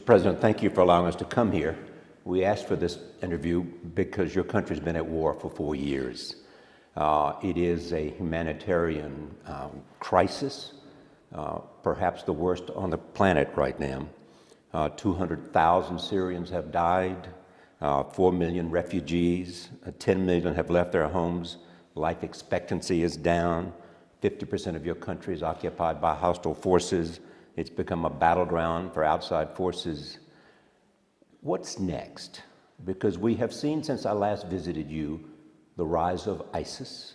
President, thank you for allowing us to come here. We asked for this interview because your country's been at war for 4 years. It is a humanitarian crisis, perhaps the worst on the planet right now. 200,000 Syrians have died, 4 million refugees, 10 million have left their homes, life expectancy is down, 50% of your country is occupied by hostile forces. It's become a battleground for outside forces. What's next? Because we have seen since I last visited you the rise of ISIS.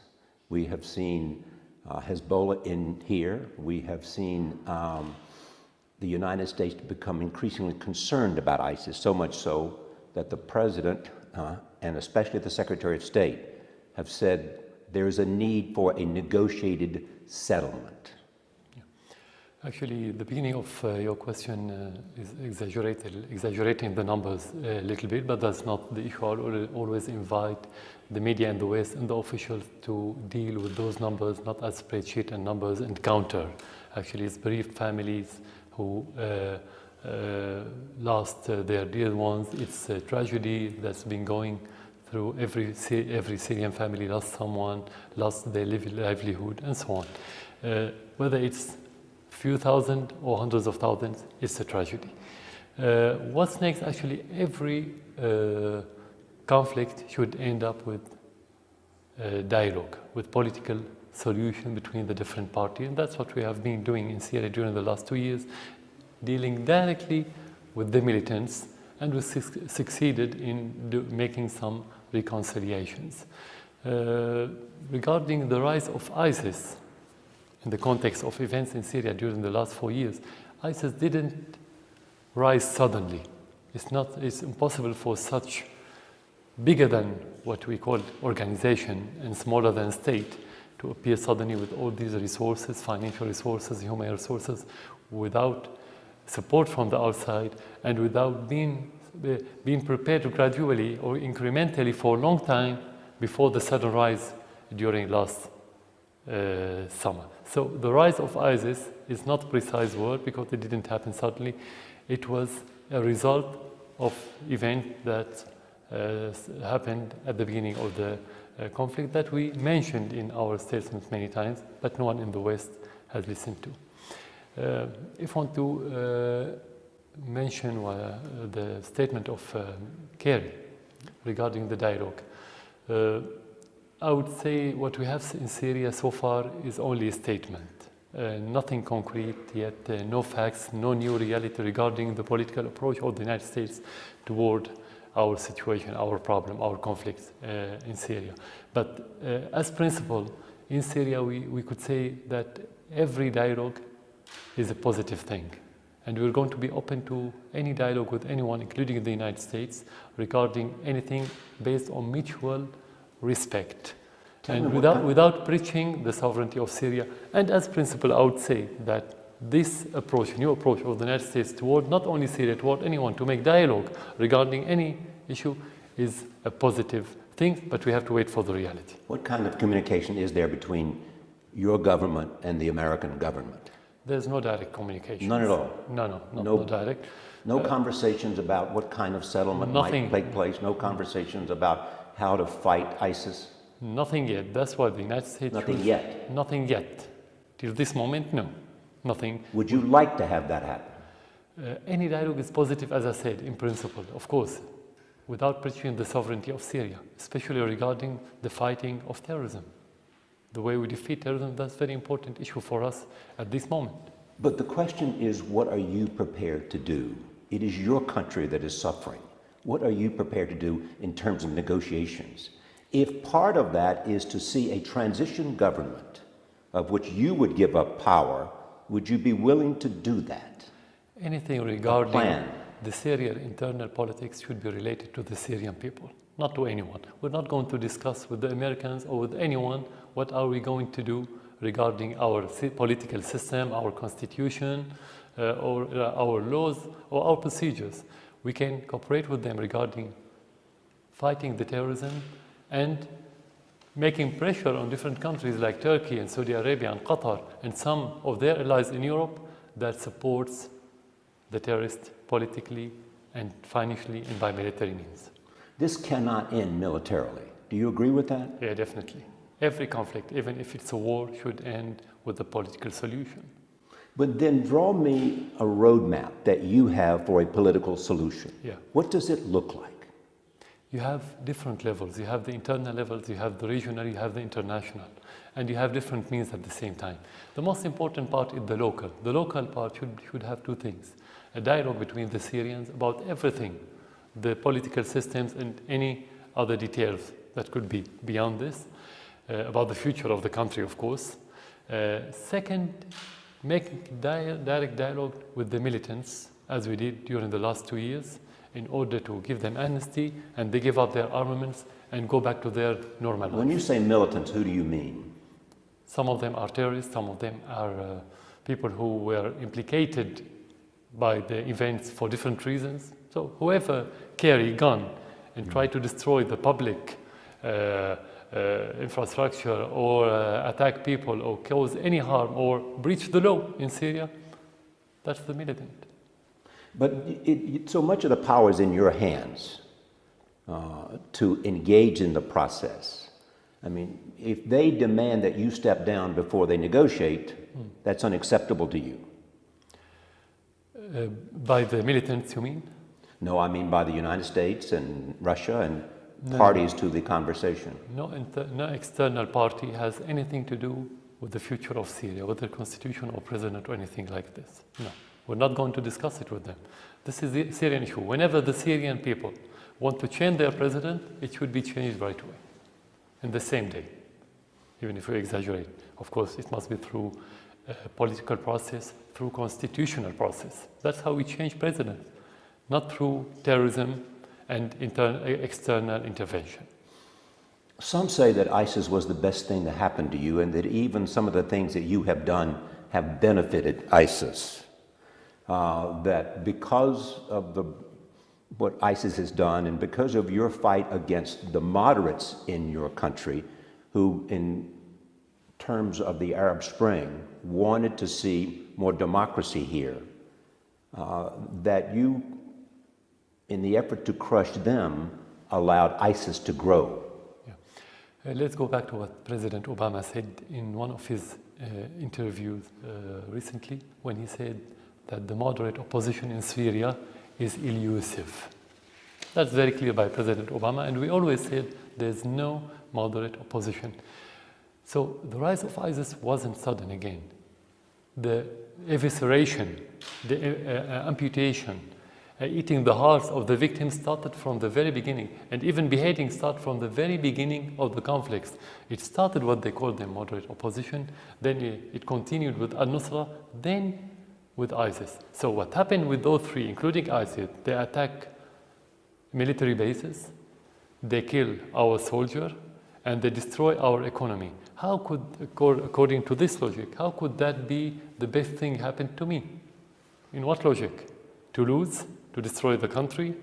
We have seen Hezbollah in here. We have seen the United States become increasingly concerned about ISIS, so much so that the President and especially the Secretary of State have said there is a need for a negotiated settlement. Actually, the beginning of your question is exaggerating the numbers a little bit, but that's not the issue. I'll always invite the media in the West and the officials to deal with those numbers, not as spreadsheet and numbers and counter. Actually, it's bereaved families who lost their dear ones. It's a tragedy that's been going through every Syrian family, lost someone, lost their livelihood, and so on. Whether it's few thousand or hundreds of thousands, it's a tragedy. What's next? Actually, every conflict should end up with dialogue, with political solution between the different parties, and that's what we have been doing in Syria during the last 2 years, dealing directly with the militants, and we succeeded in making some reconciliations. Regarding the rise of ISIS, in the context of events in Syria during the last 4 years, ISIS didn't rise suddenly. It's impossible for such bigger than what we call organization and smaller than state to appear suddenly with all these resources, financial resources, human resources, without support from the outside and without being prepared to gradually or incrementally for a long time before the sudden rise during last summer. So the rise of ISIS is not a precise word because it didn't happen suddenly. It was a result of event that happened at the beginning of the conflict that we mentioned in our statements many times, but no one in the West has listened to. If I want to mention the statement of Kerry regarding the dialogue, I would say what we have in Syria so far is only a statement. Nothing concrete yet, no facts, no new reality regarding the political approach of the United States toward our situation, our problem, our conflict in Syria. But as principle, in Syria we could say that every dialogue is a positive thing. And we're going to be open to any dialogue with anyone, including the United States, regarding anything based on mutual respect. And without preaching the sovereignty of Syria. And as principle, I would say that this approach, new approach of the United States toward not only Syria, toward anyone, to make dialogue regarding any issue is a positive thing, but we have to wait for the reality. What kind of communication is there between your government and the American government? There's no direct communication. None at all? No direct. No conversations about what kind of settlement might take place? No conversations about how to fight ISIS? Nothing yet. That's why the United States... Nothing yet? Nothing yet. Till this moment, no. Nothing. Would you like to have that happen? Any dialogue is positive, as I said, in principle, of course, without preaching the sovereignty of Syria, especially regarding the fighting of terrorism. The way we defeat terrorism, that's a very important issue for us at this moment. But the question is, what are you prepared to do? It is your country that is suffering. What are you prepared to do in terms of negotiations? If part of that is to see a transition government of which you would give up power, would you be willing to do that? Anything regarding the Syrian internal politics should be related to the Syrian people, not to anyone. We're not going to discuss with the Americans or with anyone what are we going to do regarding our political system, our constitution, or our laws, or our procedures. We can cooperate with them regarding fighting the terrorism and making pressure on different countries like Turkey and Saudi Arabia and Qatar and some of their allies in Europe that supports the terrorists politically and financially and by military means. This cannot end militarily. Do you agree with that? Yeah, definitely. Every conflict, even if it's a war, should end with a political solution. But then draw me a roadmap that you have for a political solution. Yeah. What does it look like? You have different levels. You have the internal levels, you have the regional, you have the international, and you have different means at the same time. The most important part is the local. The local part should have two things: a dialogue between the Syrians about everything, the political systems and any other details that could be beyond this, about the future of the country, of course. Second, make direct dialogue with the militants, as we did during the last 2 years, in order to give them amnesty and they give up their armaments and go back to their normal life. When you say militants, who do you mean? Some of them are terrorists, some of them are people who were implicated by the events for different reasons. So whoever carry a gun and try to destroy the public infrastructure or attack people or cause any harm or breach the law in Syria, that's the militant. But so much of the power is in your hands to engage in the process. I mean, if they demand that you step down before they negotiate, that's unacceptable to you. By the militants, you mean? No, I mean by the United States and Russia and parties to the conversation. No external party has anything to do with the future of Syria, with the constitution or president or anything like this. No, we're not going to discuss it with them. This is the Syrian issue. Whenever the Syrian people want to change their president, it should be changed right away, in the same day, even if we exaggerate. Of course, it must be through a political process, through constitutional process. That's how we change presidents, not through terrorism and external intervention. Some say that ISIS was the best thing that happened to you and that even some of the things that you have done have benefited ISIS. That because of what ISIS has done and because of your fight against the moderates in your country who, in terms of the Arab Spring, wanted to see more democracy here, that you, in the effort to crush them, allowed ISIS to grow. Yeah. Let's go back to what President Obama said in one of his interviews recently, when he said that the moderate opposition in Syria is elusive. That's very clear by President Obama, and we always said there's no moderate opposition. So the rise of ISIS wasn't sudden again. The evisceration, the amputation, eating the hearts of the victims started from the very beginning, and even beheading started from the very beginning of the conflicts. It started what they called the moderate opposition, then it continued with Al-Nusra, then with ISIS. So what happened with those three, including ISIS, they attack military bases, they kill our soldier, and they destroy our economy. How could, according to this logic, how could that be the best thing happened to me? In what logic? To lose, to destroy the country,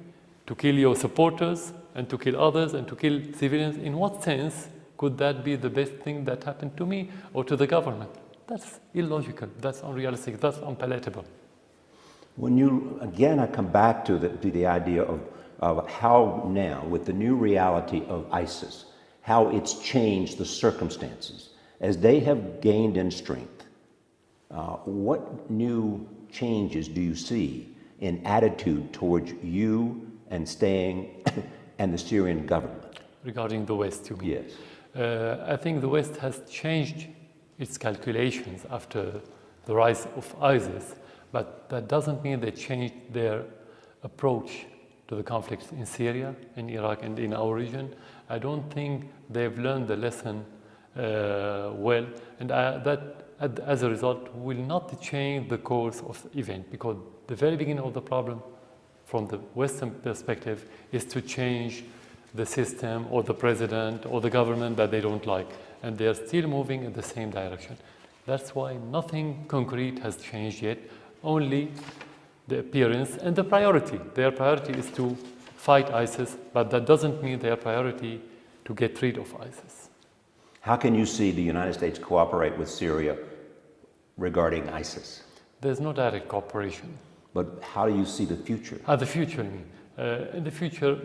to kill your supporters, and to kill others, and to kill civilians? In what sense could that be the best thing that happened to me or to the government? That's illogical, that's unrealistic, that's unpalatable. When you, again, I come back to the idea of how now, with the new reality of ISIS, how it's changed the circumstances. As they have gained in strength, what new changes do you see in attitude towards you and staying and the Syrian government? Regarding the West, you mean? Yes. I think the West has changed its calculations after the rise of ISIS, but that doesn't mean they changed their approach to the conflicts in Syria, in Iraq, and in our region. I don't think they've learned the lesson well, and that as a result will not change the course of the event, because the very beginning of the problem from the Western perspective is to change the system or the president or the government that they don't like, and they are still moving in the same direction. That's why nothing concrete has changed yet, only the appearance and the priority. Their priority is to fight ISIS, but that doesn't mean their priority to get rid of ISIS. How can you see the United States cooperate with Syria regarding ISIS? There's no direct cooperation. But how do you see the future? The future, I mean. In the future,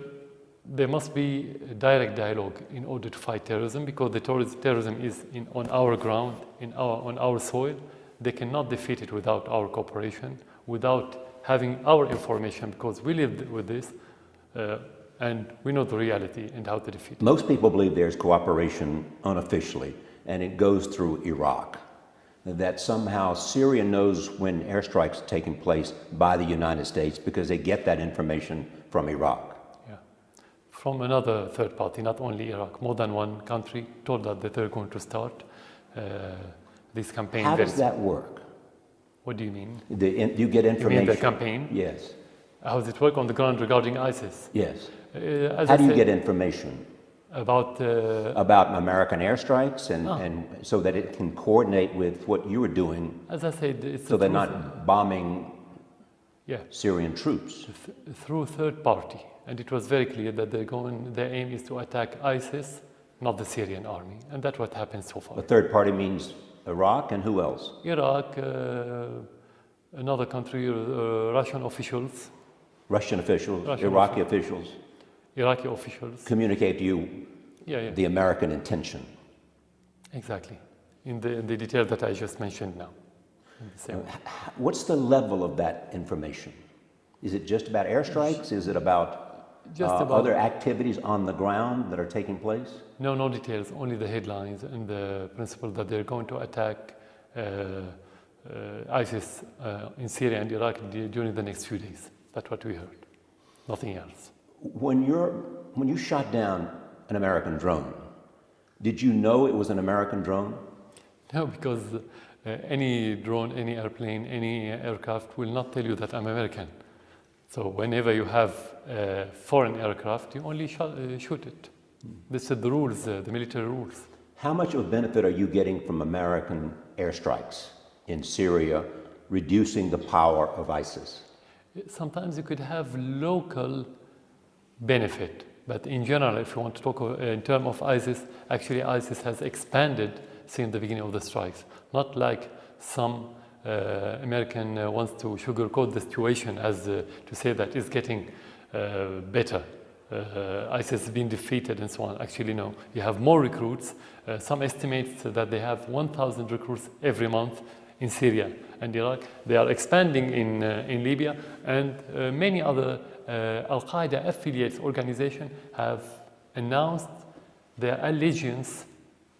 there must be a direct dialogue in order to fight terrorism, because the terrorism is on our ground, on our soil. They cannot defeat it without our cooperation, without having our information, because we live with this and we know the reality and how to defeat it. Most people believe there's cooperation unofficially, and it goes through Iraq. That somehow Syria knows when airstrikes are taking place by the United States because they get that information from Iraq. Yeah. From another third party, not only Iraq, more than one country told that they're going to start this campaign. How does that work? What do you mean? You get information? You mean the campaign? Yes. How does it work on the ground regarding ISIS? Yes. How do you get information? About American airstrikes and so that it can coordinate with what you are doing. As I said, it's so they're not bombing Syrian troops. Through third party. And it was very clear that their aim is to attack ISIS, not the Syrian army. And that's what happened so far. The third party means Iraq and who else? Iraq, another country, Russian officials. Russian officials, Iraqi officials. Iraqi officials communicate to you the American intention. Exactly, in the detail that I just mentioned now. What's the level of that information? Is it just about airstrikes? Is it about other activities on the ground that are taking place? No details, only the headlines and the principle that they're going to attack ISIS in Syria and Iraq during the next few days. That's what we heard, nothing else. When you shot down an American drone, did you know it was an American drone? No, because any drone, any airplane, any aircraft will not tell you that I'm American. So whenever you have a foreign aircraft, you only shoot it. This is the rules, the military rules. How much of a benefit are you getting from American airstrikes in Syria, reducing the power of ISIS? Sometimes you could have local benefit, but in general, if you want to talk in terms of ISIS, actually ISIS has expanded since the beginning of the strikes. Not like some American wants to sugarcoat the situation as to say that it's getting better. ISIS has been defeated and so on. Actually, no. You have more recruits. Some estimates that they have 1,000 recruits every month in Syria and Iraq. They are expanding in Libya, and many other Al-Qaeda affiliates organizations have announced their allegiance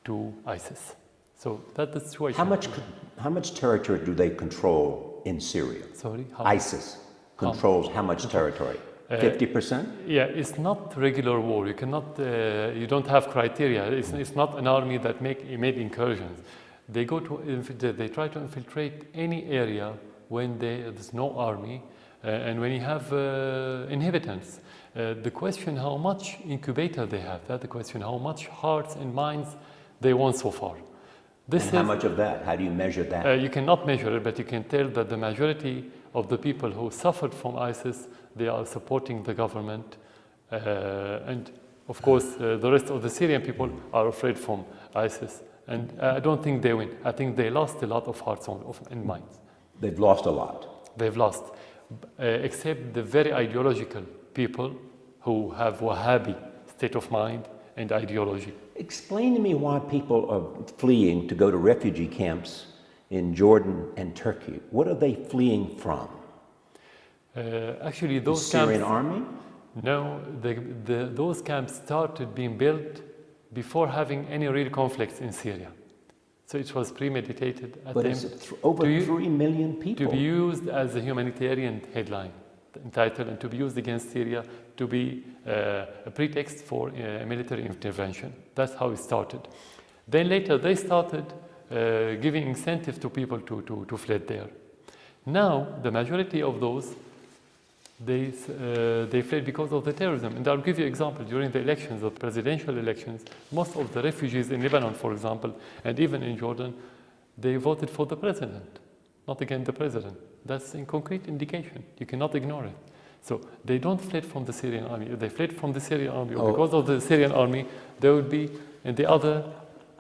to ISIS. So that's the situation. How much territory do they control in Syria? Sorry? ISIS controls how much territory? 50%? Yeah, it's not regular war. You cannot. You don't have criteria. It's not an army that made incursions. They they try to infiltrate any area when there's no army and when you have inhabitants. The question how much incubator they have. That's the question. How much hearts and minds they won so far. How much of that? How do you measure that? You cannot measure it, but you can tell that the majority of the people who suffered from ISIS, they are supporting the government. And of course, the rest of the Syrian people are afraid from ISIS. And I don't think they win. I think they lost a lot of hearts and minds. They've lost a lot. They've lost. Except the very ideological people who have Wahhabi state of mind and ideology. Explain to me why people are fleeing to go to refugee camps in Jordan and Turkey. What are they fleeing from? Actually, those the Syrian army? No, those camps started being built before having any real conflicts in Syria. So it was premeditated. But it's over 3 million people. To be used as a humanitarian headline, entitled, and to be used against Syria, to be a pretext for a military intervention. That's how it started. Then later they started giving incentive to people to flee there. Now the majority of those, they fled because of the terrorism. And I'll give you an example. During the elections, the presidential elections, most of the refugees in Lebanon, for example, and even in Jordan, they voted for the president, not against the president. That's a concrete indication. You cannot ignore it. So they don't fled from the Syrian army. If they fled from the Syrian army, or because of the Syrian army, they would be in the other...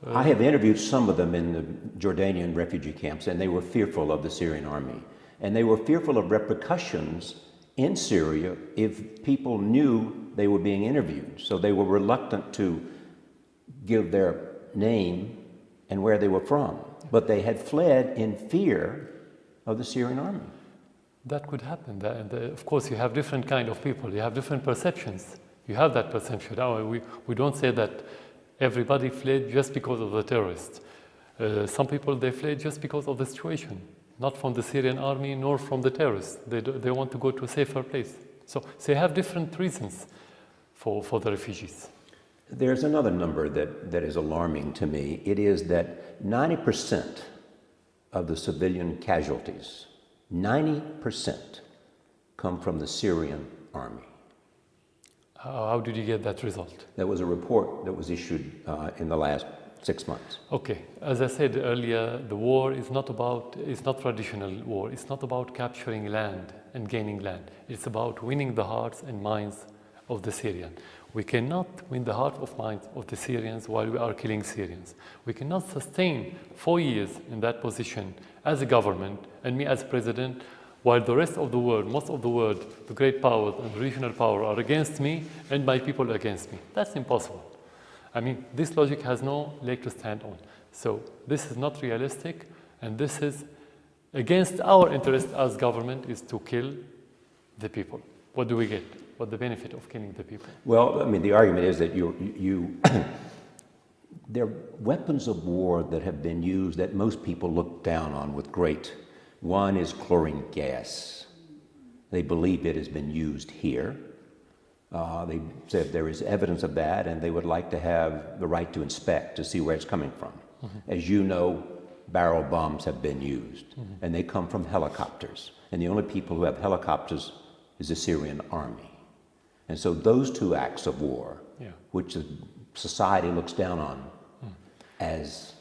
I have interviewed some of them in the Jordanian refugee camps, and they were fearful of the Syrian army. And they were fearful of repercussions in Syria if people knew they were being interviewed. So they were reluctant to give their name and where they were from. But they had fled in fear of the Syrian army. That could happen. Of course, you have different kind of people. You have different perceptions. You have that perception. Now, we don't say that everybody fled just because of the terrorists. Some people, they fled just because of the situation. Not from the Syrian army, nor from the terrorists. They want to go to a safer place. So they have different reasons for the refugees. There's another number that is alarming to me. It is that 90% of the civilian casualties, 90% come from the Syrian army. How did you get that result? That was a report that was issued in the last 6 months. Okay, as I said earlier, the war is not traditional war. It's not about capturing land and gaining land. It's about winning the hearts and minds of the Syrians. We cannot win the heart of minds of the Syrians while we are killing Syrians. We cannot sustain 4 years in that position as a government and me as president, while the rest of the world, most of the world, the great powers and the regional power are against me and my people against me. That's impossible. I mean, this logic has no leg to stand on. So this is not realistic, and this is against our interest as government is to kill the people. What do we get? What's the benefit of killing the people? Well, I mean, the argument is that there are weapons of war that have been used that most people look down on with great. One is chlorine gas. They believe it has been used here. They said there is evidence of that, and they would like to have the right to inspect to see where it's coming from. Mm-hmm. As you know, barrel bombs have been used, mm-hmm. and they come from helicopters. And the only people who have helicopters is the Syrian army. And so those two acts of war, which the society looks down on as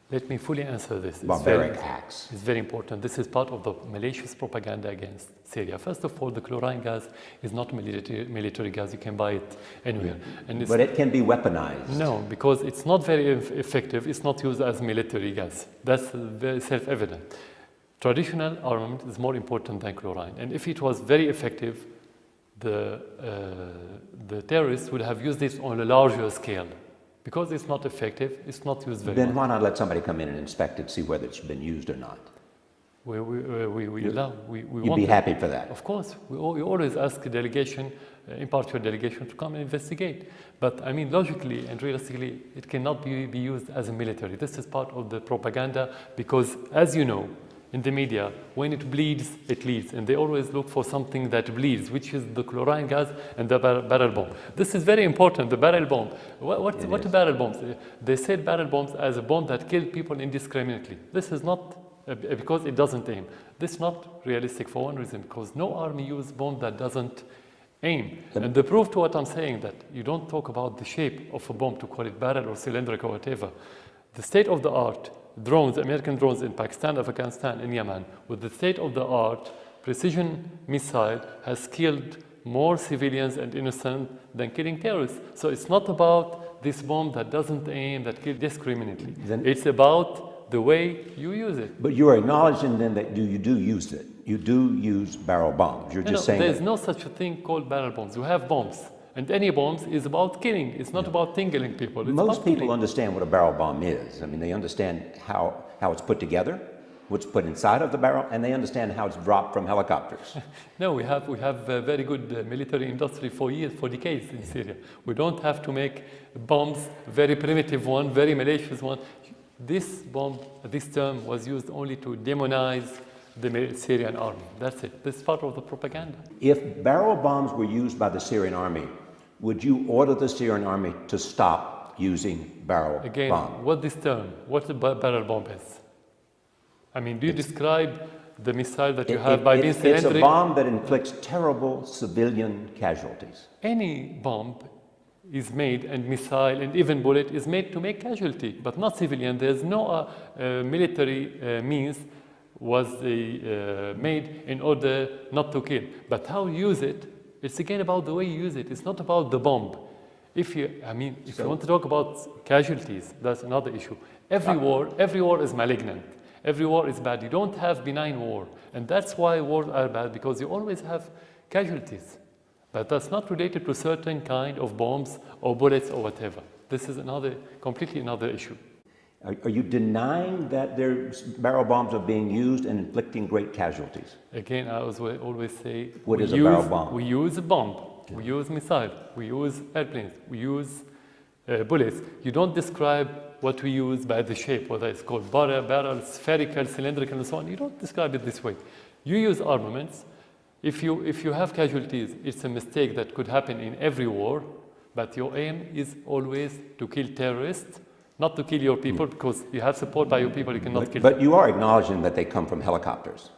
let me fully answer this. Barbaric acts. It's very important. This is part of the malicious propaganda against Syria. First of all, the chlorine gas is not military gas. You can buy it anywhere. And but it can be weaponized. No, because it's not very effective. It's not used as military gas. That's very self-evident. Traditional armament is more important than chlorine. And if it was very effective, the terrorists would have used it on a larger scale. Because it's not effective, it's not used very much. Then why not let somebody come in and inspect it, see whether it's been used or not? You'd be happy for that? Of course. We always ask a delegation, impartial delegation, to come and investigate. But I mean, logically and realistically, it cannot be used as a military. This is part of the propaganda because, as you know, in the media, when it bleeds, it leads. And they always look for something that bleeds, which is the chlorine gas and the barrel bomb. This is very important, the barrel bomb. What are barrel bombs? They said barrel bombs as a bomb that kills people indiscriminately. This is not, because it doesn't aim. This is not realistic for one reason, because no army uses bomb that doesn't aim. And the proof to what I'm saying, that you don't talk about the shape of a bomb to call it barrel or cylindrical or whatever. The state-of-the-art drones, American drones in Pakistan, Afghanistan, and Yemen, with the state-of-the-art precision missile has killed more civilians and innocents than killing terrorists. So it's not about this bomb that doesn't aim, that kills discriminately. It's about the way you use it. But you're acknowledging then that you do use it. You do use barrel bombs. You're just saying there's no such a thing called barrel bombs. We have bombs. And any bombs is about killing. It's not about tingling people. It's most people understand what a barrel bomb is. I mean, they understand how it's put together, what's put inside of the barrel, and they understand how it's dropped from helicopters. No, we have a very good military industry for years, for decades in Syria. We don't have to make bombs, very primitive one, very malicious one. This bomb, this term was used only to demonize the Syrian army. That's it. This is part of the propaganda. If barrel bombs were used by the Syrian army, would you order the Syrian army to stop using barrel bombs? Again, what the barrel bomb is? I mean, do you describe the missile that you have by being cylindrical? It's a bomb that inflicts terrible civilian casualties. Any bomb is made, and missile and even bullet is made to make casualty, but not civilian. There's no military means was made in order not to kill. But how you use it, it's again about the way you use it. It's not about the bomb. If you want to talk about casualties, that's another issue. Every war is malignant. Every war is bad. You don't have benign war. And that's why wars are bad, because you always have casualties. But that's not related to certain kind of bombs or bullets or whatever. This is completely another issue. Are you denying that barrel bombs are being used and inflicting great casualties? Again, I always say, what is a barrel bomb? We use a bomb, we use missile, we use airplanes, we use bullets. You don't describe what we use by the shape, whether it's called barrel, spherical, cylindrical, and so on. You don't describe it this way. You use armaments. If you have casualties, it's a mistake that could happen in every war, but your aim is always to kill terrorists, not to kill your people, because you have support by your people, you cannot kill them. But you are acknowledging that they come from helicopters,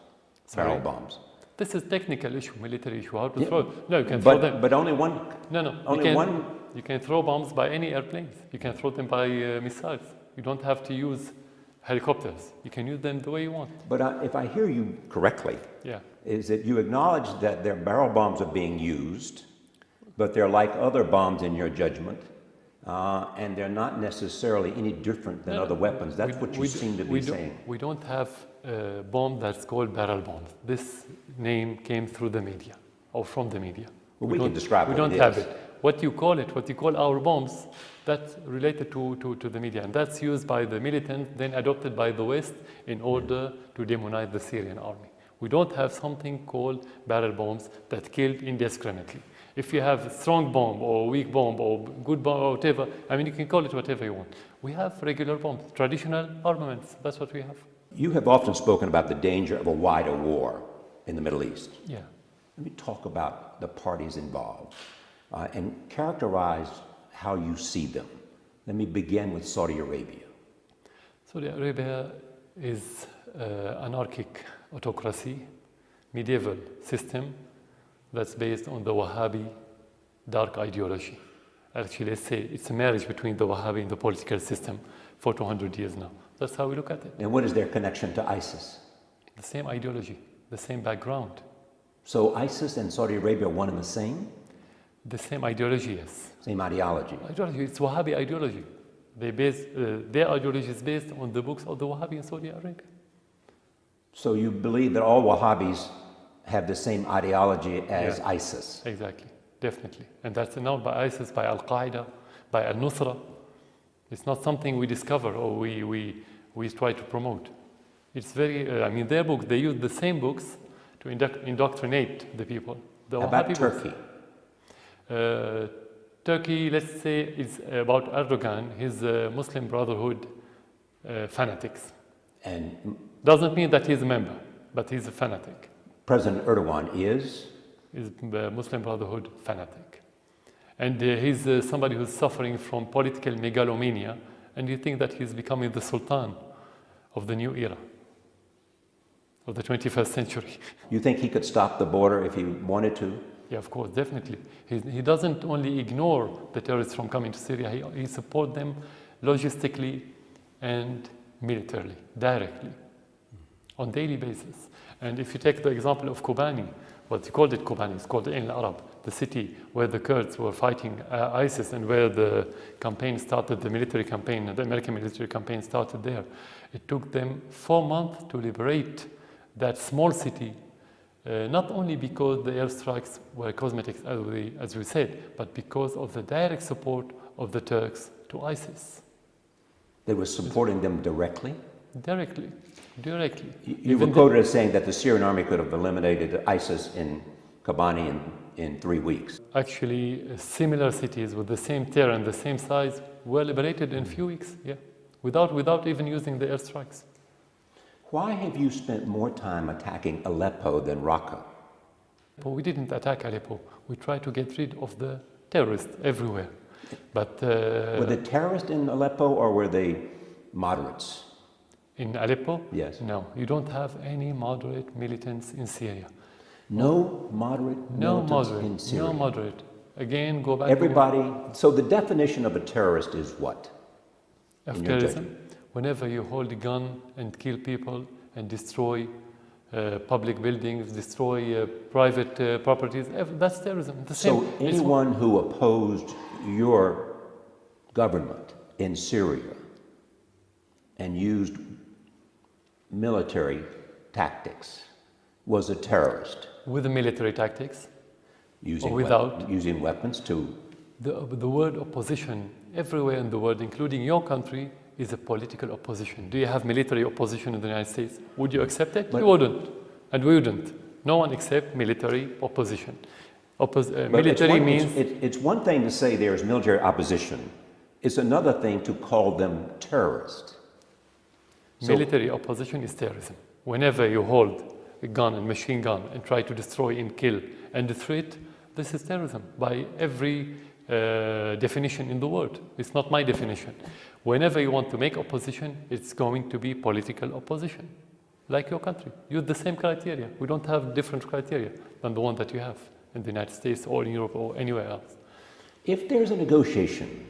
barrel bombs. This is technical issue, military issue, how to throw. No, you can throw them. But only one? No. You can throw bombs by any airplanes. You can throw them by missiles. You don't have to use helicopters. You can use them the way you want. But if I hear you correctly, is that you acknowledge that their barrel bombs are being used, but they're like other bombs in your judgment, and they're not necessarily any different than other weapons. That's what you seem to be saying. We don't have a bomb that's called barrel bombs. This name came through the media, or from the media. Well, we can describe what it is. We don't have it. What you call our bombs, that's related to the media. And that's used by the militants, then adopted by the West in order to demonize the Syrian army. We don't have something called barrel bombs that killed indiscriminately. If you have a strong bomb or a weak bomb or good bomb or whatever, I mean, you can call it whatever you want. We have regular bombs, traditional armaments. That's what we have. You have often spoken about the danger of a wider war in the Middle East. Yeah. Let me talk about the parties involved and characterize how you see them. Let me begin with Saudi Arabia. Saudi Arabia is anarchic autocracy, medieval system that's based on the Wahhabi dark ideology. Actually, let's say it's a marriage between the Wahhabi and the political system for 200 years now. That's how we look at it. And what is their connection to ISIS? The same ideology, the same background. So ISIS and Saudi Arabia are one and the same? The same ideology, yes. Same ideology. It's Wahhabi ideology. Their ideology is based on the books of the Wahhabi in Saudi Arabia. So you believe that all Wahhabis have the same ideology as ISIS? Exactly, definitely. And that's announced by ISIS, by Al-Qaeda, by Al-Nusra. It's not something we discover or we try to promote. It's very, their books, they use the same books to indoctrinate the people. How about Turkey? Turkey, let's say, is about Erdogan, his Muslim Brotherhood fanatics. And doesn't mean that he's a member, but he's a fanatic. President Erdogan is a Muslim Brotherhood fanatic. And he's somebody who's suffering from political megalomania, and you think that he's becoming the Sultan of the new era, of the 21st century. You think he could stop the border if he wanted to? Yeah, of course, definitely. He doesn't only ignore the terrorists from coming to Syria, he supports them logistically and militarily, directly, on daily basis. And if you take the example of Kobani, what he called it Kobani, it's called Ain al-Arab, the city where the Kurds were fighting ISIS and where the campaign started, the military campaign, the American military campaign started there. It took them 4 months to liberate that small city, not only because the airstrikes were cosmetics, as we said, but because of the direct support of the Turks to ISIS. They were supporting them directly? Directly. You were quoted as saying that the Syrian army could have eliminated ISIS in Kobani in 3 weeks. Actually, similar cities with the same terror and the same size were liberated in a few weeks, without even using the airstrikes. Why have you spent more time attacking Aleppo than Raqqa? But we didn't attack Aleppo. We tried to get rid of the terrorists everywhere. But were the terrorists in Aleppo or were they moderates? In Aleppo? Yes. No, you don't have any moderate militants in Syria. No moderate militants in Syria? No moderate. Again, go back Everybody, so the definition of a terrorist is what? Of terrorism? Whenever you hold a gun and kill people and destroy public buildings, destroy private properties, that's terrorism. So anyone who opposed your government in Syria and used military tactics was a terrorist. With the military tactics, Using or without. using weapons to... The word opposition everywhere in the world, including your country, is a political opposition. Do you have military opposition in the United States? Would you accept it? You wouldn't. And we wouldn't. No one accepts military opposition. Military means... It's one thing to say there's military opposition. It's another thing to call them terrorists. Military opposition is terrorism. Whenever you hold a gun and machine gun and try to destroy and kill and the threat, this is terrorism by every definition in the world. It's not my definition. Whenever you want to make opposition, it's going to be political opposition, like your country. Use the same criteria. We don't have different criteria than the one that you have in the United States or in Europe or anywhere else. If there's a negotiation,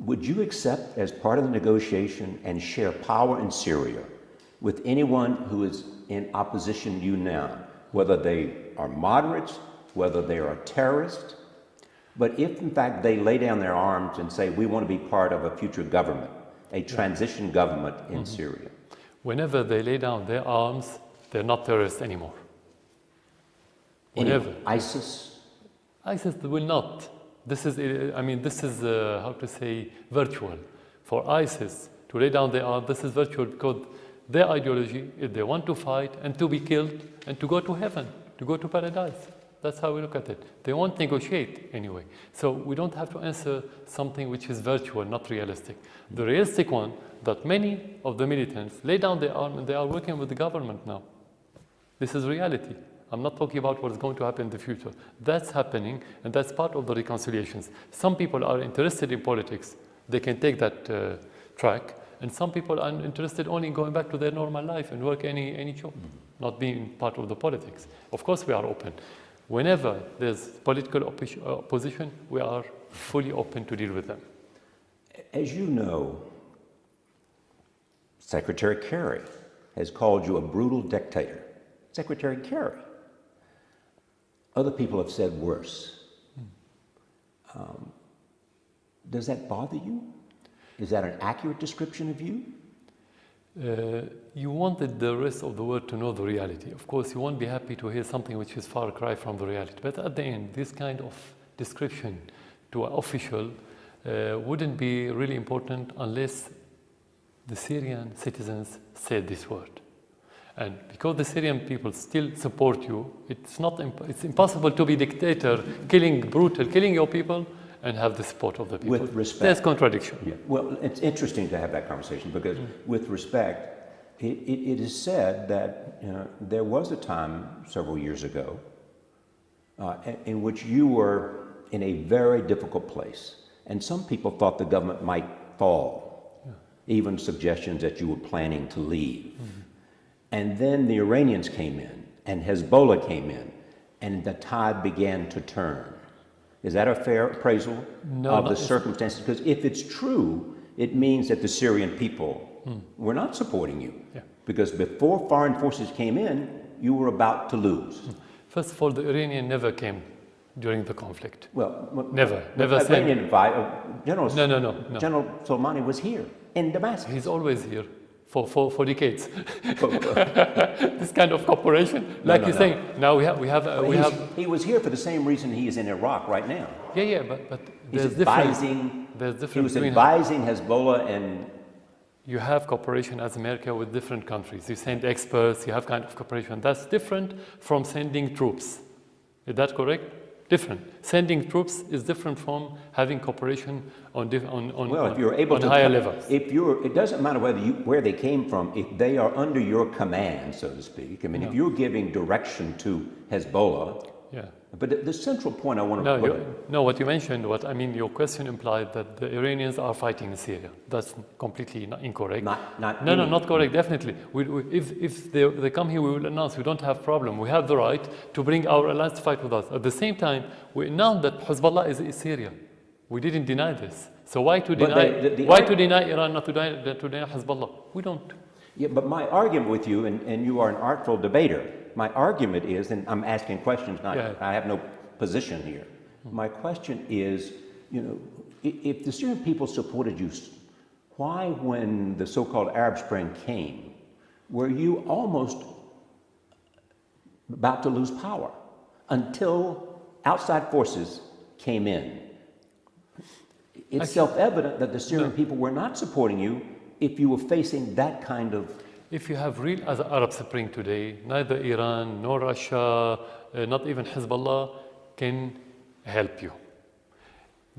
would you accept as part of the negotiation and share power in Syria with anyone who is in opposition to you now, whether they are moderates, whether they are terrorists? But if in fact they lay down their arms and say, we want to be part of a future government, a transition government in Syria. Whenever they lay down their arms, they're not terrorists anymore. Whenever. ISIS? ISIS will not. This is, how to say, virtual. For ISIS to lay down their arms, this is virtual because their ideology is they want to fight and to be killed and to go to heaven, to go to paradise. That's how we look at it. They won't negotiate anyway. So we don't have to answer something which is virtual, not realistic. The realistic one, that many of the militants lay down their arm and they are working with the government now. This is reality. I'm not talking about what is going to happen in the future. That's happening, and that's part of the reconciliations. Some people are interested in politics. They can take that track, and some people are interested only in going back to their normal life and work any job, not being part of the politics. Of course, we are open. Whenever there's political opposition, we are fully open to deal with them. As you know, Secretary Kerry has called you a brutal dictator. Secretary Kerry. Other people have said worse. Does that bother you? Is that an accurate description of you? You wanted the rest of the world to know the reality. Of course, you won't be happy to hear something which is far cry from the reality. But at the end, this kind of description to an official wouldn't be really important unless the Syrian citizens said this word. And because the Syrian people still support you, it's impossible to be dictator, killing your people, and have the support of the people. With respect. There's contradiction. Yeah. Well, it's interesting to have that conversation because with respect, it is said that there was a time several years ago in which you were in a very difficult place. And some people thought the government might fall, even suggestions that you were planning to leave. And then the Iranians came in and Hezbollah came in and the tide began to turn. Is that a fair appraisal of the circumstances? Because if it's true, it means that the Syrian people were not supporting you. Yeah. Because before foreign forces came in, you were about to lose. First of all, the Iranian never came during the conflict. Well, never said. General Soleimani was here in Damascus. He's always here. For decades. This kind of cooperation, like you're saying, now we have. He was here for the same reason he is in Iraq right now. Yeah, but there's difference. He was advising Hezbollah and. You have cooperation as America with different countries. You send experts. You have kind of cooperation. That's different from sending troops. Is that correct? Different. Sending troops is different from having cooperation on higher levels. It doesn't matter where they came from. If they are under your command, so to speak. I mean, if you're giving direction to Hezbollah. Yeah. But the central point I want to what you mentioned, your question implied that the Iranians are fighting in Syria. That's completely incorrect. Not correct, definitely. If they come here, we will announce we don't have problem. We have the right to bring our allies to fight with us. At the same time, we announced that Hezbollah is in Syria. We didn't deny this. So why to deny Iran, not to deny Hezbollah? We don't. Yeah, but my argument with you, and you are an artful debater, my argument is, and I'm asking questions, I have no position here. My question is, if the Syrian people supported you Why, when the so-called Arab Spring came, were you almost about to lose power until outside forces came in? It's self-evident that the Syrian people were not supporting you if you were facing that kind of... If you have real Arab Spring today, neither Iran nor Russia, not even Hezbollah can help you.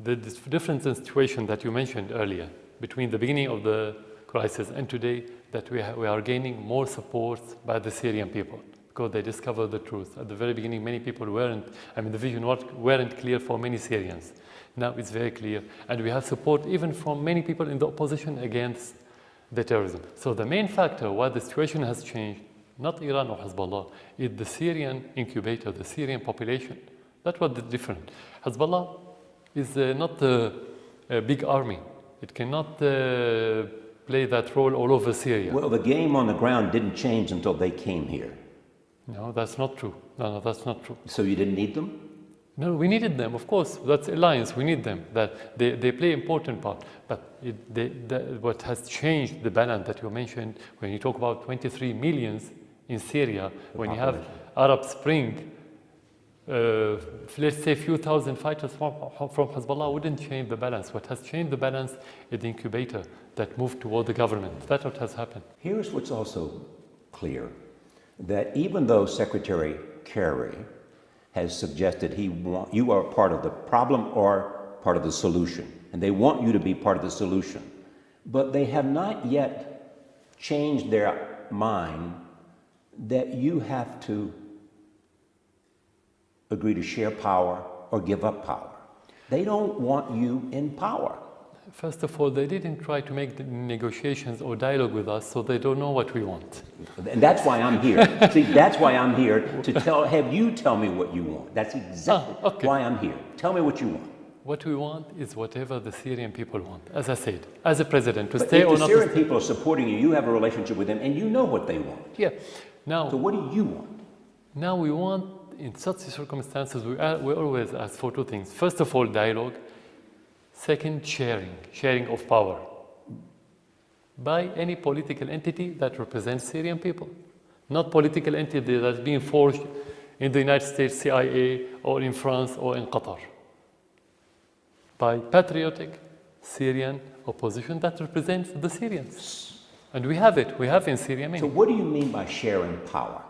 The difference in situation that you mentioned earlier between the beginning of the crisis and today, that we are gaining more support by the Syrian people because they discovered the truth. At the very beginning, many people the vision weren't clear for many Syrians. Now it's very clear. And we have support even from many people in the opposition against the terrorism. So the main factor why the situation has changed, not Iran or Hezbollah, is the Syrian incubator, the Syrian population. That's what is different. Hezbollah is not a big army. It cannot play that role all over Syria. Well, the game on the ground didn't change until they came here. No, that's not true. No, that's not true. So you didn't need them? No, we needed them, of course. That's alliance. We need them. That they play an important part. But what has changed the balance that you mentioned when you talk about 23 millions in Syria, when you have Arab Spring, let's say a few thousand fighters from Hezbollah wouldn't change the balance. What has changed the balance is the incubator that moved toward the government. That's what has happened. Here's what's also clear, that even though Secretary Kerry has suggested you are part of the problem or part of the solution, and they want you to be part of the solution, but they have not yet changed their mind that you have to agree to share power or give up power. They don't want you in power. First of all, they didn't try to make the negotiations or dialogue with us, so they don't know what we want. And that's why I'm here. See, that's why I'm here to have you tell me what you want. That's exactly why I'm here. Tell me what you want. What we want is whatever the Syrian people want. As I said, as a president, to but stay if or the not. Syrian people are supporting you, you have a relationship with them, and you know what they want. Yeah. Now. So what do you want? Now we want, in such circumstances, we always ask for two things. First of all, dialogue. Second, sharing of power by any political entity that represents Syrian people, not political entity that's being forged in the United States CIA or in France or in Qatar, by patriotic Syrian opposition that represents the Syrians. And we have it. We have in Syria many. So what do you mean by sharing power?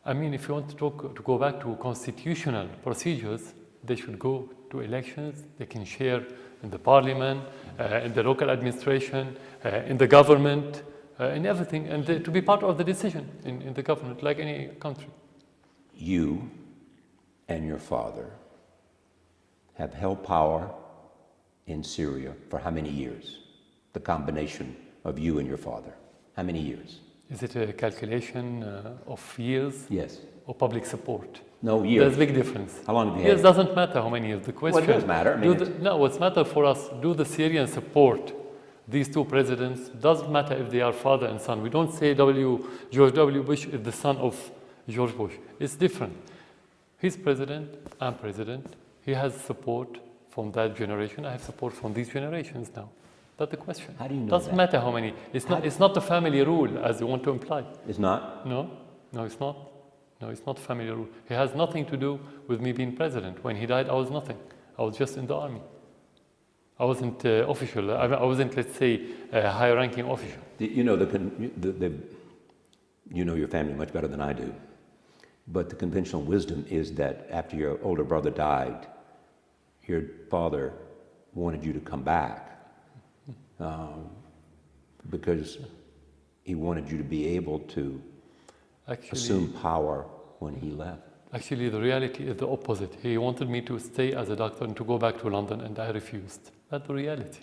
I mean, if you want to go back to constitutional procedures, they should go to elections. They can share in the parliament, in the local administration, in the government, in everything, and to be part of the decision in the government, like any country. You and your father have held power in Syria for how many years? The combination of you and your father. How many years? Is it a calculation of years? Yes. Or public support? No, years. There's a big difference. How long have you had? Years doesn't matter how many years. The question. Well, it does matter. No, what's matter for us, do the Syrians support these two presidents? Doesn't matter if they are father and son. We don't say George W. Bush is the son of George Bush. It's different. He's president, I'm president. He has support from that generation. I have support from these generations now. That's the question. How do you know Doesn't matter how many. It's not the family rule as you want to imply. It's not? No, it's not. No, it's not family rule. It has nothing to do with me being president. When he died, I was nothing. I was just in the army. I wasn't official. I wasn't, let's say, a high-ranking official. You know, you know your family much better than I do. But the conventional wisdom is that after your older brother died, your father wanted you to come back because he wanted you to be able to assume power when he left. Actually, the reality is the opposite. He wanted me to stay as a doctor and to go back to London, and I refused. That's the reality.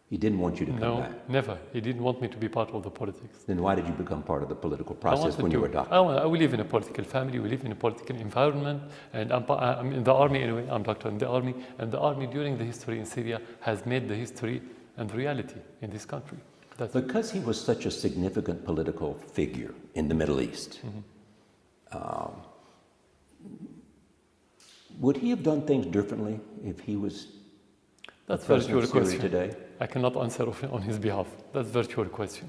He didn't want you to come back? No, never. He didn't want me to be part of the politics. Then why did you become part of the political process when you were a doctor? We live in a political family, we live in a political environment, and I'm in the army anyway, I'm doctor in the army, and the army during the history in Syria has made the history and reality in this country. Because he was such a significant political figure in the Middle East, would he have done things differently if he was That's the a president virtual of Syria question. today? I cannot answer on his behalf. That's a virtual question.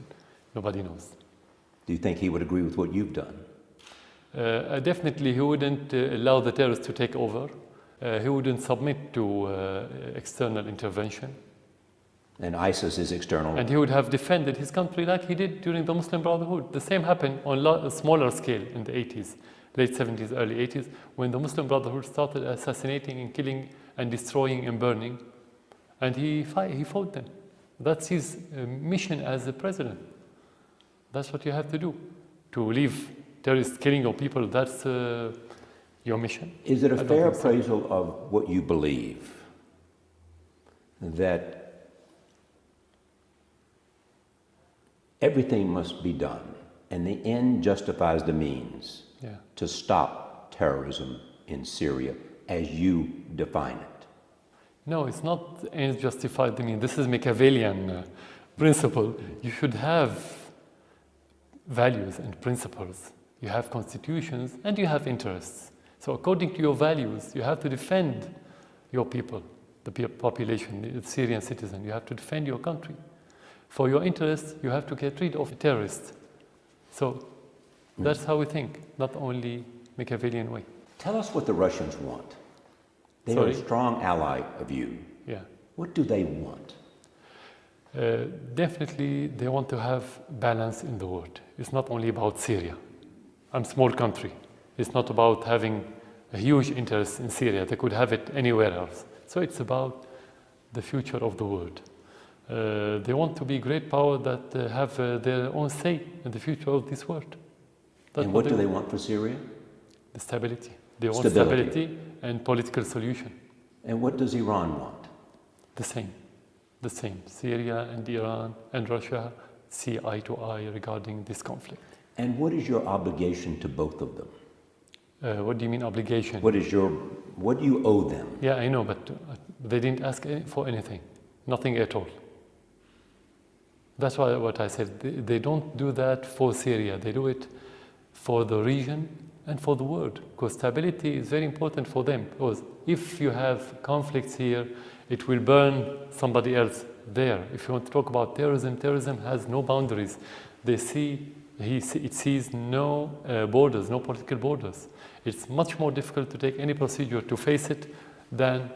Nobody knows. Do you think he would agree with what you've done? Definitely, he wouldn't allow the terrorists to take over. He wouldn't submit to external intervention. And ISIS is external. And he would have defended his country like he did during the Muslim Brotherhood. The same happened on a smaller scale in the 80s, late 70s, early 80s, when the Muslim Brotherhood started assassinating and killing and destroying and burning. And he fought them. That's his mission as a president. That's what you have to do. To leave terrorists killing your people, that's your mission. Is it a fair appraisal of what you believe that everything must be done and the end justifies the means to stop terrorism in Syria as you define it? No, it's not ends justify the means. This is Machiavellian principle. You should have values and principles. You have constitutions and you have interests. So according to your values, you have to defend your people, the population, the Syrian citizen. You have to defend your country. For your interests, you have to get rid of terrorists. So that's how we think, not only Machiavellian way. Tell us what the Russians want. They are Sorry? a strong ally of you. Yeah. What do they want? Definitely, they want to have balance in the world. It's not only about Syria. I'm a small country. It's not about having a huge interest in Syria. They could have it anywhere else. So it's about the future of the world. They want to be great power that have their own say in the future of this world. That's And what do they want for Syria? The stability. They want Stability. stability and political solution. And what does Iran want? The same. The same. Syria and Iran and Russia see eye to eye regarding this conflict. And what is your obligation to both of them? What do you mean obligation? What do you owe them? Yeah, I know, but they didn't ask for anything. Nothing at all. That's why what I said. They don't do that for Syria. They do it for the region and for the world. Because stability is very important for them. Because if you have conflicts here, it will burn somebody else there. If you want to talk about terrorism, terrorism has no boundaries. It sees no borders, no political borders. It's much more difficult to take any procedure to face it than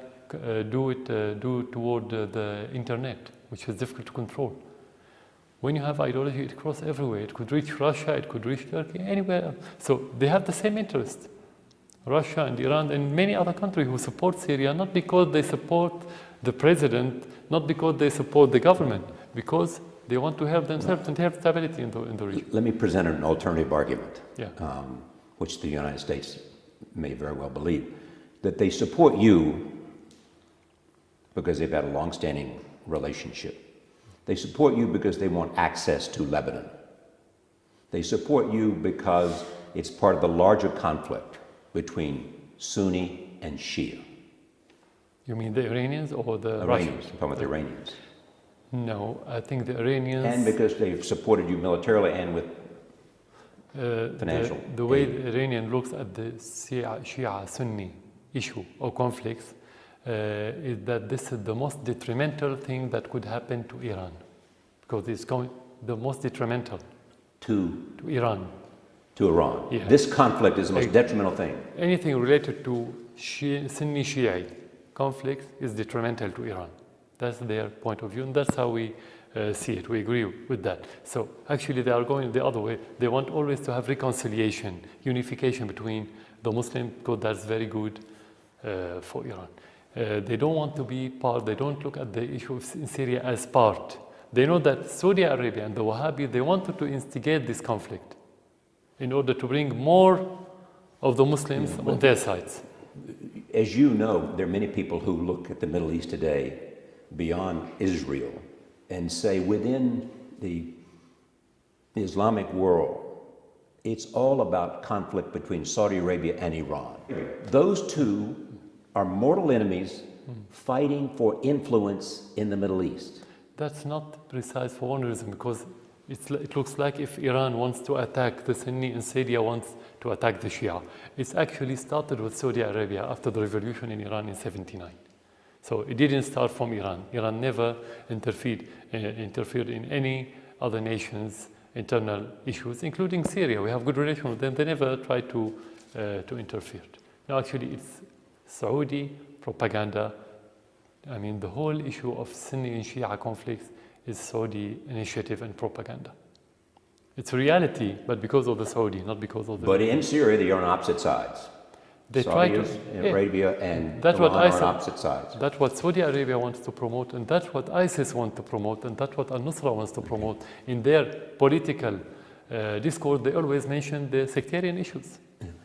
do toward the internet, which is difficult to control. When you have ideology, it crosses everywhere. It could reach Russia, it could reach Turkey, anywhere else. So they have the same interest. Russia and Iran and many other countries who support Syria, not because they support the president, not because they support the government, because they want to help themselves and have stability in the region. Let me present an alternative argument, Yeah. Which the United States may very well believe, that they support you because they've had a long-standing relationship. They support you because they want access to Lebanon. They support you because it's part of the larger conflict between Sunni and Shia. You mean the Iranians or the Iranians, Russians? I'm talking about the Iranians. No, I think the Iranians... And because they've supported you militarily and with financial the way aid. the Iranian looks at the Shia-Sunni issue or conflicts is that this is the most detrimental thing that could happen to Iran, because it's the most detrimental to Iran. To Iran. Yeah. This conflict is the most detrimental thing. Anything related to Sunni Shiite conflict is detrimental to Iran. That's their point of view, and that's how we see it. We agree with that. So actually they are going the other way. They want always to have reconciliation, unification between the Muslims, because that's very good for Iran. They don't want to be part, they don't look at the issue in Syria as part. They know that Saudi Arabia and the Wahhabis, they wanted to instigate this conflict in order to bring more of the Muslims on their sides. As you know, there are many people who look at the Middle East today beyond Israel and say within the Islamic world, it's all about conflict between Saudi Arabia and Iran. Those two are mortal enemies fighting for influence in the Middle East. That's not precise for one reason, because it looks like if Iran wants to attack the Sunni and Syria wants to attack the Shia. It's actually started with Saudi Arabia after the revolution in Iran in '79. So it didn't start from Iran. Iran never interfered in any other nation's internal issues, including Syria. We have good relations with them. They never tried to interfere. No, actually, it's Saudi propaganda. I mean, the whole issue of Sunni and Shia conflicts is Saudi initiative and propaganda. It's a reality, but because of the Saudi, not because of the... But in Syria, they are on opposite sides. They try to... Arabia and that's Iran what are on opposite sides. That's what Saudi Arabia wants to promote, and that's what ISIS wants to promote, and that's what Al-Nusra wants to promote. In their political discourse, they always mention the sectarian issues.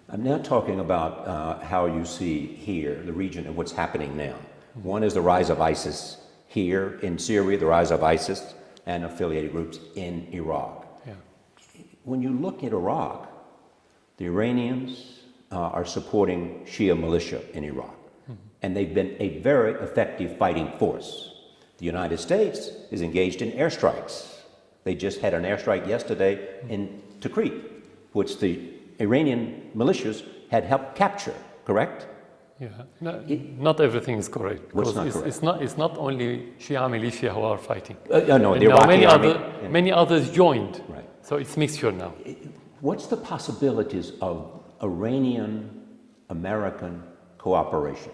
I'm now talking about how you see here, the region, and what's happening now. One is the rise of ISIS here in Syria, the rise of ISIS and affiliated groups in Iraq. Yeah. When you look at Iraq, the Iranians are supporting Shia militia in Iraq, and they've been a very effective fighting force. The United States is engaged in airstrikes. They just had an airstrike yesterday in Tikrit, which the Iranian militias had helped capture, correct? Yeah, no, not everything is correct. What's not correct? It's not only Shia militia who are fighting. No, the now Iraqi many others joined. Right. So it's mixture now. What's the possibilities of Iranian-American cooperation?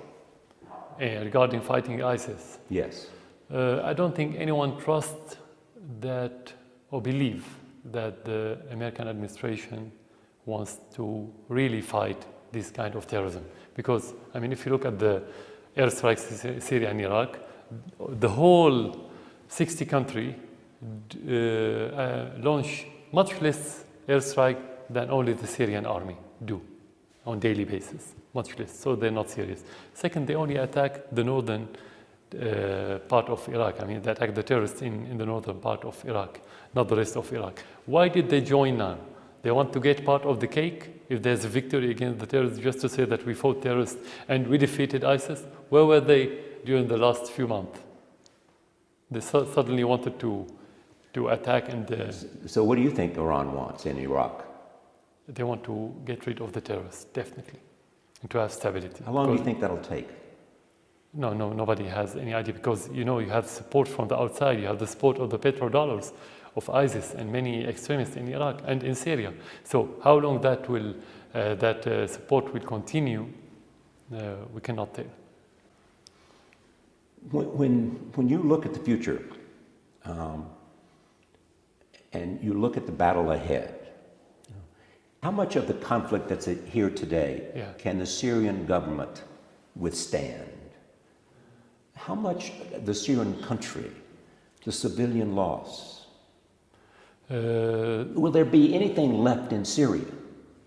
Regarding fighting ISIS? Yes. I don't think anyone trusts that or believe that the American administration wants to really fight this kind of terrorism. Because, I mean, if you look at the airstrikes in Syria and Iraq, the whole 60 country launch much less airstrike than only the Syrian army do on daily basis, much less. So they're not serious. Second, they only attack the northern part of Iraq. I mean, they attack the terrorists in the northern part of Iraq, not the rest of Iraq. Why did they join now? They want to get part of the cake if there's a victory against the terrorists, just to say that we fought terrorists and we defeated ISIS. Where were they during the last few months? They suddenly wanted to attack and... So what do you think Iran wants in Iraq? They want to get rid of the terrorists, definitely, and to have stability. How long do you think that'll take? No, nobody has any idea, because, you know, you have support from the outside. You have the support of the petrodollars of ISIS and many extremists in Iraq and in Syria. So how long that support will continue, we cannot tell. When you look at the future and you look at the battle ahead, how much of the conflict that's here today can the Syrian government withstand? How much the Syrian country, the civilian loss? Will there be anything left in Syria?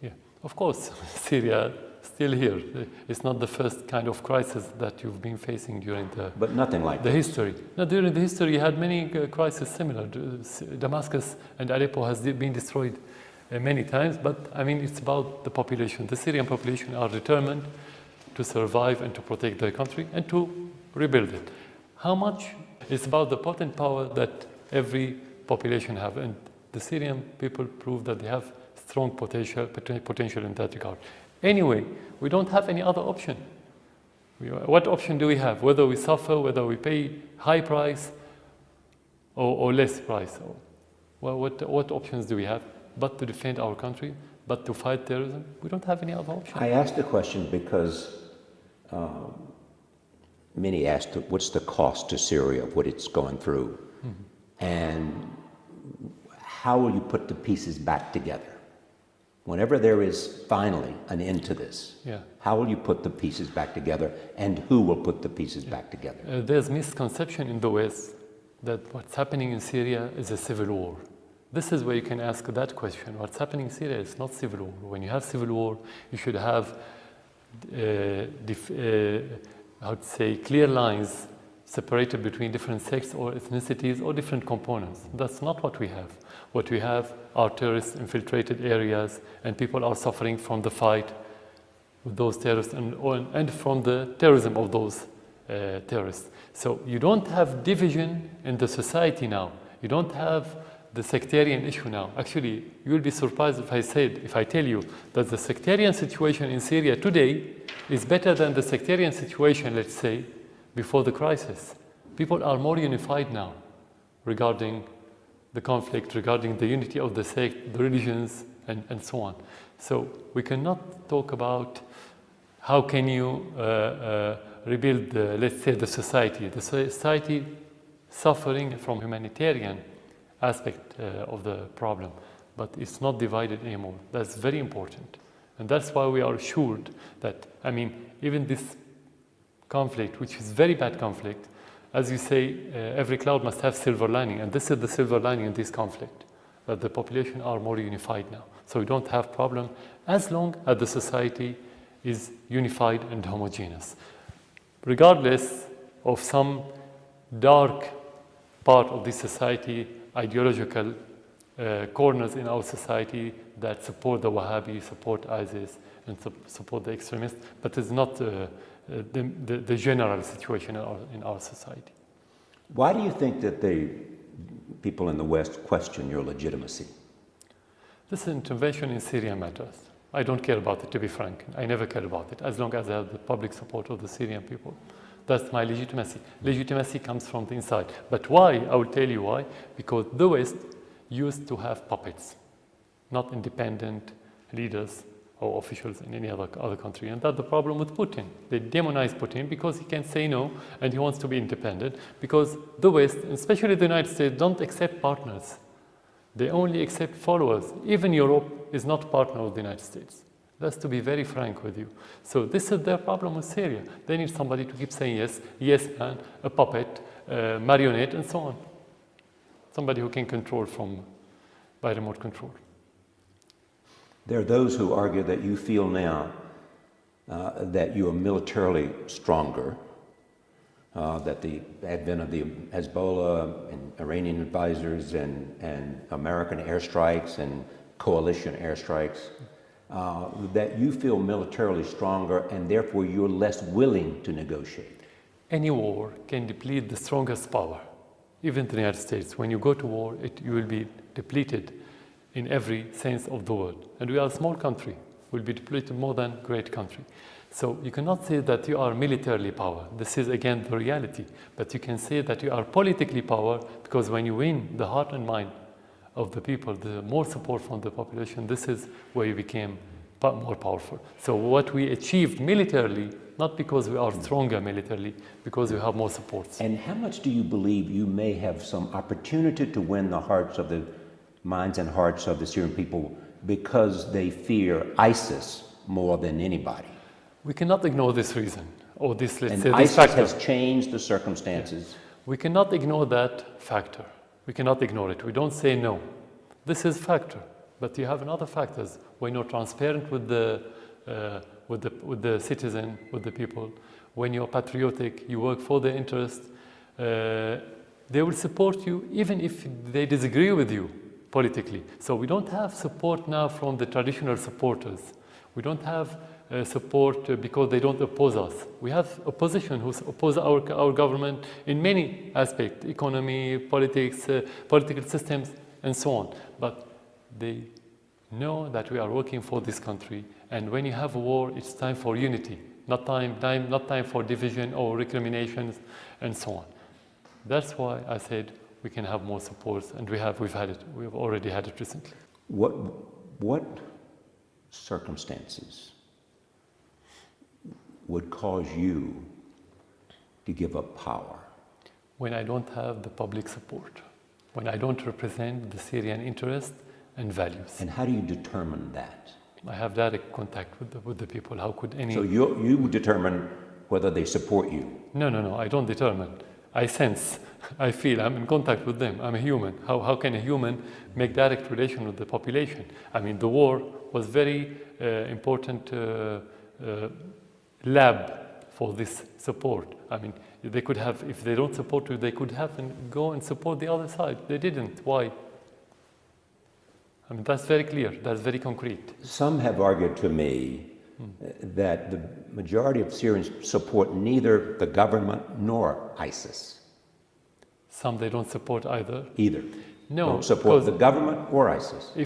Yeah, of course, Syria still here. It's not the first kind of crisis that you've been facing during but nothing like the this. history. No, during the history, you had many crises similar. Damascus and Aleppo has been destroyed many times, but I mean, it's about the population. The Syrian population are determined to survive and to protect their country and to rebuild it. How much? It's about the potent power that every population have, and the Syrian people prove that they have strong potential in that regard. Anyway, we don't have any other option. What option do we have? Whether we suffer, whether we pay high price or less price. Well, what options do we have? But to defend our country, but to fight terrorism? We don't have any other option. I asked the question because many asked, what's the cost to Syria of what it's going through? And how will you put the pieces back together? Whenever there is finally an end to this, how will you put the pieces back together, and who will put the pieces back together? There's misconception in the West that what's happening in Syria is a civil war. This is where you can ask that question. What's happening in Syria is not civil war. When you have civil war, you should have I would say clear lines separated between different sects or ethnicities or different components. That's not what we have. What we have are terrorist infiltrated areas, and people are suffering from the fight with those terrorists and from the terrorism of those terrorists. So you don't have division in the society now. You don't have the sectarian issue now. Actually, you will be surprised if I tell you that the sectarian situation in Syria today is better than the sectarian situation, let's say, before the crisis. People are more unified now regarding the conflict, regarding the unity of the sect, the religions, and so on. So we cannot talk about how can you rebuild, let's say, the society. The society suffering from humanitarian aspect of the problem, but it's not divided anymore. That's very important. And that's why we are assured that, I mean, even this conflict, which is very bad conflict, as you say, every cloud must have silver lining, and this is the silver lining in this conflict, that the population are more unified now. So we don't have problem as long as the society is unified and homogeneous. Regardless of some dark part of this society, ideological corners in our society that support the Wahhabi, support ISIS, and support the extremists, but it's not the general situation in our society. Why do you think that the people in the West question your legitimacy? This intervention in Syria matters. I don't care about it, to be frank. I never care about it, as long as I have the public support of the Syrian people. That's my legitimacy. Legitimacy comes from the inside. But why? I will tell you why. Because the West used to have puppets, not independent leaders or officials in any other country. And that's the problem with Putin. They demonize Putin because he can say no and he wants to be independent, because the West, especially the United States, don't accept partners. They only accept followers. Even Europe is not a partner of the United States. That's to be very frank with you. So this is their problem with Syria. They need somebody to keep saying yes, yes man, a puppet, marionette, and so on. Somebody who can control by remote control. There are those who argue that you feel now that you are militarily stronger, that the advent of the Hezbollah and Iranian advisors and American airstrikes and coalition airstrikes, that you feel militarily stronger and therefore you're less willing to negotiate. Any war can deplete the strongest power. Even the United States, when you go to war, you will be depleted in every sense of the word. And we are a small country. We'll be depleted more than great country. So you cannot say that you are militarily power. This is again the reality. But you can say that you are politically power, because when you win the heart and mind of the people, the more support from the population, this is where you became more powerful. So what we achieved militarily, not because we are stronger militarily, because we have more support. And how much do you believe you may have some opportunity to win the hearts of the minds and hearts of the Syrian people because they fear ISIS more than anybody? We cannot ignore this reason, or this, let's and say, this ISIS factor. has changed the circumstances. Yeah. We cannot ignore that factor. We cannot ignore it. We don't say no. This is factor, but you have another factors. When you're transparent with the citizen, with the people, when you're patriotic, you work for their interest, they will support you even if they disagree with you politically. So we don't have support now from the traditional supporters. We don't have support because they don't oppose us. We have opposition who oppose our government in many aspects, economy, politics, political systems, and so on. But they know that we are working for this country, and when you have a war, it's time for unity, not time for division or recriminations, and so on. That's why I said we can have more support, and we've had it. We've already had it recently. What circumstances would cause you to give up power? When I don't have the public support, when I don't represent the Syrian interest and values. And how do you determine that? I have direct contact with the people. How could any... So you determine whether they support you? No, I don't determine. I sense, I feel, I'm in contact with them. I'm a human. How can a human make direct relation with the population? I mean, the war was very important lab for this support. I mean, they could have, if they don't support you, they could have and go and support the other side. They didn't. Why? I mean, that's very clear. That's very concrete. Some have argued to me that the majority of Syrians support neither the government nor ISIS. Some they don't support either. Either. No, don't support because the government or ISIS. I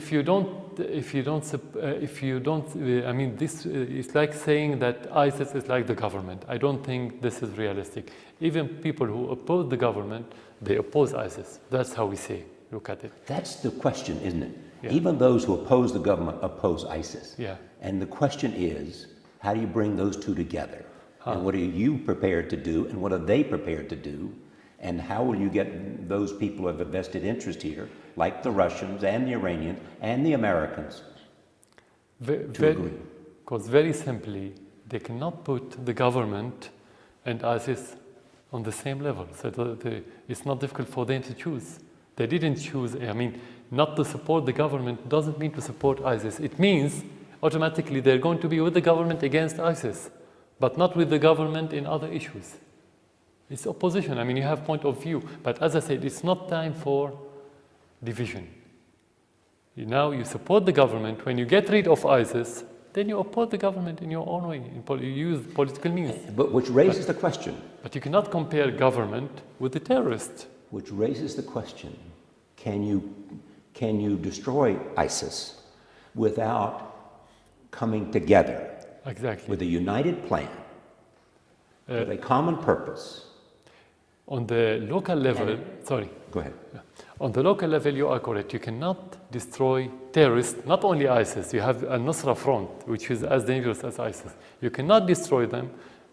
mean, this is like saying that ISIS is like the government. I don't think this is realistic. Even people who oppose the government, they oppose ISIS. That's how we say, look at it. That's the question, isn't it? Yeah. Even those who oppose the government oppose ISIS. Yeah. And the question is, how do you bring those two together? And what are you prepared to do, and what are they prepared to do? And how will you get those people who have a vested interest here, like the Russians and the Iranians and the Americans, to agree? Because very simply, they cannot put the government and ISIS on the same level. So it's not difficult for them to choose. They didn't choose. I mean, not to support the government doesn't mean to support ISIS. It means automatically they're going to be with the government against ISIS, but not with the government in other issues. It's opposition. I mean, you have point of view. But as I said, it's not time for division. Now you support the government. When you get rid of ISIS, then you oppose the government in your own way. You use political means. But which raises the question. But you cannot compare government with the terrorists. Which raises the question, can you destroy ISIS without coming together Exactly. with a united plan, with a common purpose? On the local level, sorry. Go ahead. On the local level, you are correct. You cannot destroy terrorists, not only ISIS. You have Al-Nusra front, which is as dangerous as ISIS. You cannot destroy them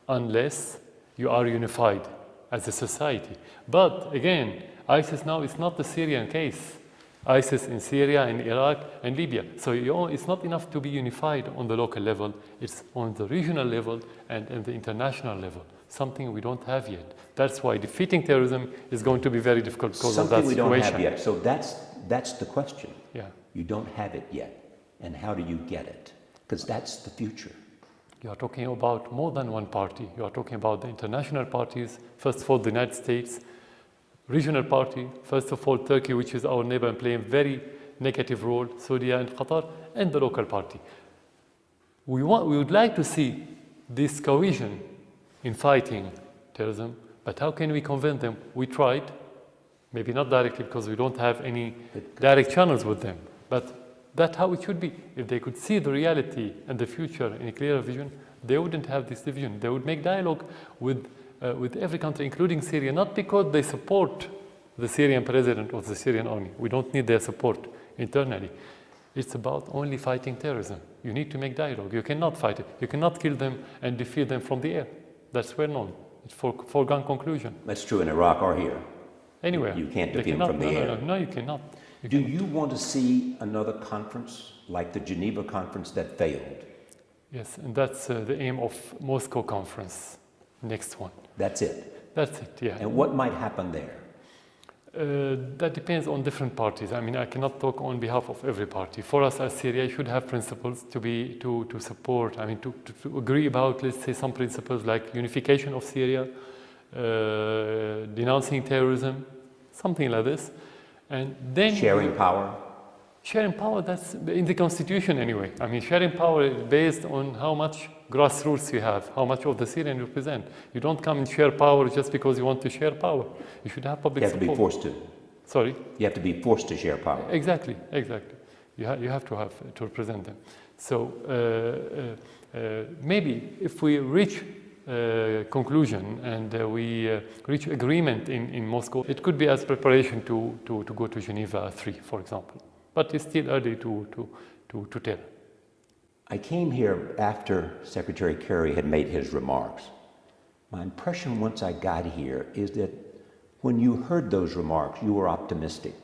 unless you are unified as a society. But again, ISIS now is not the Syrian case. ISIS in Syria, in Iraq, and Libya. So it's not enough to be unified on the local level. It's on the regional level and the international level, something we don't have yet. That's why defeating terrorism is going to be very difficult because of that situation. Something we don't have yet. So that's the question. Yeah. You don't have it yet. And how do you get it? Because that's the future. You are talking about more than one party. You are talking about the international parties, first of all, the United States, regional party, first of all, Turkey, which is our neighbor and playing a very negative role, Saudi and Qatar, and the local party. We would like to see this cohesion in fighting terrorism, but how can we convince them? We tried, maybe not directly because we don't have any direct channels with them, but that's how it should be. If they could see the reality and the future in a clearer vision, they wouldn't have this division. They would make dialogue with every country, including Syria, not because they support the Syrian president or the Syrian army. We don't need their support internally. It's about only fighting terrorism. You need to make dialogue. You cannot fight it. You cannot kill them and defeat them from the air. That's well known. It's foregone conclusion. That's true in Iraq or here. Anywhere. You can't defeat them from the air. No, you cannot. Do you want to see another conference like the Geneva conference that failed? Yes, and that's the aim of Moscow conference, next one. That's it? That's it, yeah. And what might happen there? That depends on different parties. I mean, I cannot talk on behalf of every party. For us as Syria, you should have principles to support, I mean, to agree about, let's say, some principles like unification of Syria, denouncing terrorism, something like this. And then sharing power? Sharing power, that's in the constitution anyway. I mean, sharing power is based on how much grassroots you have, how much of the Syrian you represent. You don't come and share power just because you want to share power. You should have public support. You have to be forced to. Sorry? You have to be forced to share power. Exactly. You have to represent them. So maybe if we reach conclusion and we reach agreement in Moscow, it could be as preparation to go to Geneva 3, for example. But it's still early to tell. I came here after Secretary Kerry had made his remarks. My impression once I got here is that when you heard those remarks, you were optimistic.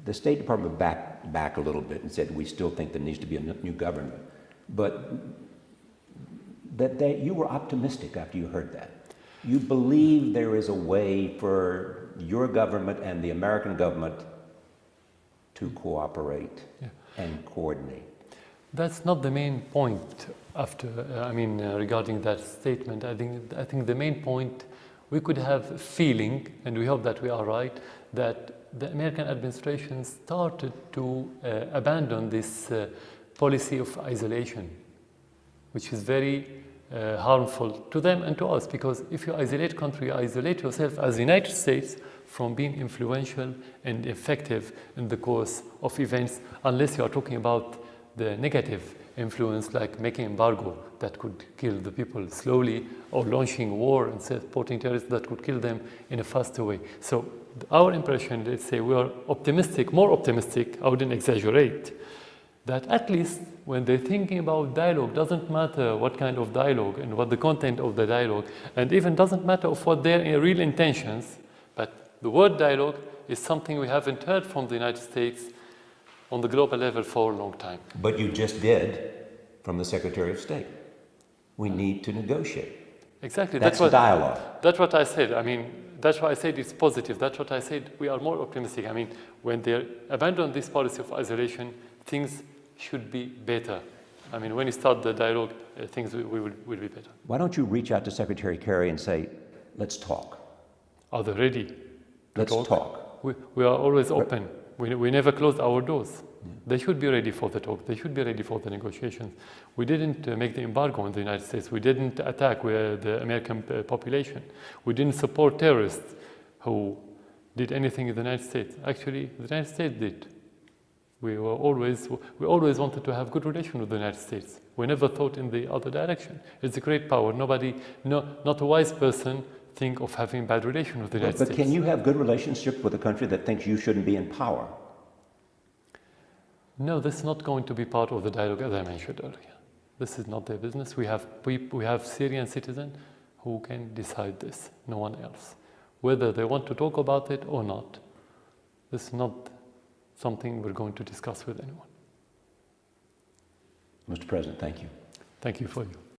The State Department backed back a little bit and said, we still think there needs to be a new government. But you were optimistic after you heard that. You believe there is a way for your government and the American government to cooperate and coordinate. That's not the main point regarding that statement. I think the main point, we could have a feeling, and we hope that we are right, that the American administration started to abandon this policy of isolation, which is very harmful to them and to us, because if you isolate country, you isolate yourself as the United States from being influential and effective in the course of events, unless you are talking about the negative influence, like making embargo that could kill the people slowly, or launching war and supporting terrorists that could kill them in a faster way. So our impression, let's say, we are optimistic, more optimistic, I wouldn't exaggerate, that at least when they're thinking about dialogue, doesn't matter what kind of dialogue and what the content of the dialogue, and even doesn't matter of what their real intentions, but the word dialogue is something we haven't heard from the United States on the global level for a long time. But you just did from the Secretary of State. We need to negotiate. Exactly. That's the dialogue. That's what I said. I mean, that's why I said it's positive. That's what I said. We are more optimistic. I mean, when they abandon this policy of isolation, things should be better. I mean, when you start the dialogue, things will be better. Why don't you reach out to Secretary Kerry and say, let's talk. Are they ready to Let's talk. We are always open. We never close our doors. They should be ready for the talk. They should be ready for the negotiations. We didn't make the embargo in the United States. We didn't attack the American population. We didn't support terrorists who did anything in the United States. Actually, the United States did. We always wanted to have good relations with the United States. We never thought in the other direction. It's a great power. Not a wise person think of having bad relations with the United States. But can you have good relationship with a country that thinks you shouldn't be in power? No, this is not going to be part of the dialogue, as I mentioned earlier. This is not their business. We have Syrian citizens who can decide this, no one else. Whether they want to talk about it or not, this is not something we're going to discuss with anyone. Mr. President, thank you. Thank you for you.